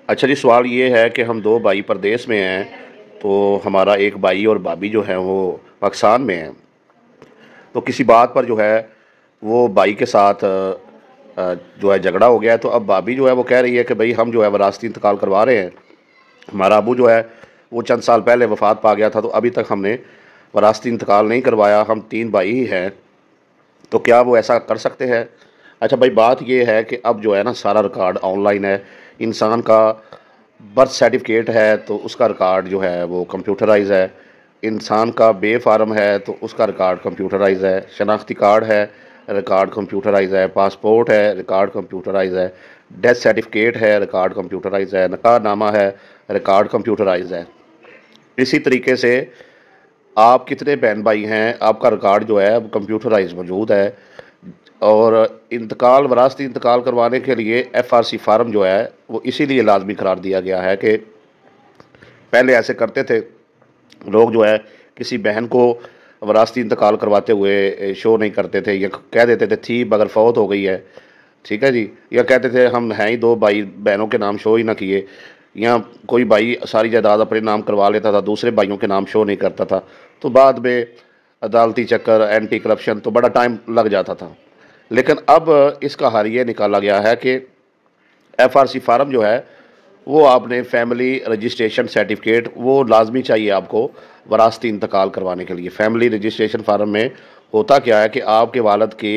अच्छा जी, सवाल ये है कि हम दो भाई परदेश में हैं। तो हमारा एक भाई और भाभी जो है वो पाकिस्तान में हैं। तो किसी बात पर जो है वो भाई के साथ जो है झगड़ा हो गया है। तो अब भाभी जो है वो कह रही है कि भाई हम जो है विरासती इंतकाल करवा रहे हैं। हमारा अबू जो है वो चंद साल पहले वफात पा गया था, तो अभी तक हमने विरासती इंतकाल नहीं करवाया। हम तीन भाई ही हैं, तो क्या वो ऐसा कर सकते हैं? अच्छा भाई, बात ये है कि अब जो है ना सारा रिकॉर्ड ऑनलाइन है। इंसान का बर्थ सर्टिफिकेट है तो उसका रिकॉर्ड जो है वो कंप्यूटराइज है। इंसान का बे फार्म है तो उसका रिकॉर्ड कंप्यूटराइज है। शनाख्ती कार्ड है, रिकॉर्ड कंप्यूटराइज है। पासपोर्ट है, रिकॉर्ड कंप्यूटराइज है। डेथ सर्टिफिकेट है, रिकॉर्ड कंप्यूटराइज है। निकाहनामा है, रिकॉर्ड कंप्यूटराइज है। इसी तरीके से आप कितने बहन भाई हैं, आपका रिकॉर्ड जो है वो कंप्यूटराइज मौजूद है। और इंतकाल, वरासती इंतकाल करवाने के लिए एफआरसी फार्म जो है वो इसीलिए लाजमी करार दिया गया है कि पहले ऐसे करते थे लोग जो है किसी बहन को वरासती इंतकाल करवाते हुए शो नहीं करते थे, या कह देते थे थी मगर फौत हो गई है, ठीक है जी, या कहते थे हम हैं ही दो भाई, बहनों के नाम शो ही ना किए। या कोई भाई सारी जायदाद अपने नाम करवा लेता था, दूसरे भाइयों के नाम शो नहीं करता था। तो बाद में अदालती चक्कर, एंटी करप्शन, तो बड़ा टाइम लग जाता था। लेकिन अब इसका हल ये निकाला गया है कि एफआरसी फार्म जो है वो आपने फैमिली रजिस्ट्रेशन सर्टिफिकेट वो लाजमी चाहिए आपको वरासती इंतकाल करवाने के लिए। फैमिली रजिस्ट्रेशन फार्म में होता क्या है कि आपके वालद की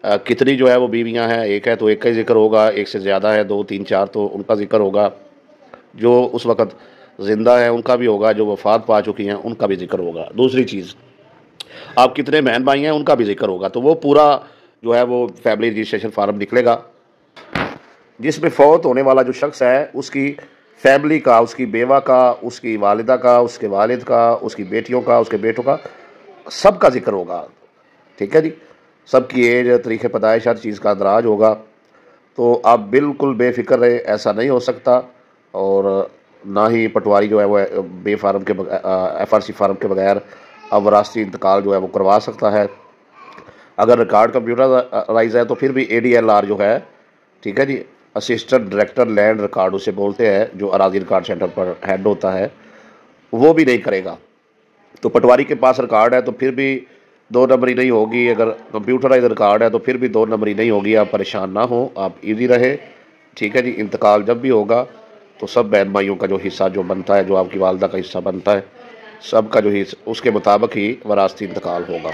कितनी जो है वो बीवियां हैं, एक है तो एक का ही जिक्र होगा, एक से ज़्यादा है, दो तीन चार तो उनका जिक्र होगा। जो उस वक़्त ज़िंदा है उनका भी होगा, जो वफात पा चुकी हैं उनका भी जिक्र होगा। दूसरी चीज़, आप कितने बहन भाई हैं उनका भी जिक्र होगा। तो वो पूरा जो है वो फैमिली रजिस्ट्रेशन फार्म निकलेगा, जिसमें फ़ौत होने वाला जो शख्स है उसकी फैमिली का, उसकी बेवा का, उसकी वालिदा का, उसके वालिद का, उसकी बेटियों का, उसके बेटों का, सबका जिक्र होगा। ठीक है जी, सबकी एज, तरीक़े पैदाइश, हर चीज़ का अंदराज होगा। तो आप बिल्कुल बेफिक्र रहे, ऐसा नहीं हो सकता। और ना ही पटवारी जो है वो बे फार्म के एफआरसी फार्म के बगैर अब वरासती इंतकाल जो है वो करवा सकता है। अगर रिकॉर्ड कंप्यूटराइज है तो फिर भी एडीएलआर जो है, ठीक है जी, असिस्टेंट डायरेक्टर लैंड रिकॉर्ड उसे बोलते हैं, जो अराजी रिकॉर्ड सेंटर पर हेड होता है, वो भी नहीं करेगा। तो पटवारी के पास रिकॉर्ड है तो फिर भी दो नंबरी नहीं होगी। अगर कंप्यूटराइज रिकॉर्ड है तो फिर भी दो नंबरी नहीं होगी। आप परेशान ना हो, आप इजी रहे। ठीक है जी, इंतकाल जब भी होगा तो सब बहन भाइयों का जो हिस्सा जो बनता है, जो आपकी वालदा का हिस्सा बनता है, सब का जो हिस्सा उसके मुताबिक ही वरासती इंतकाल होगा।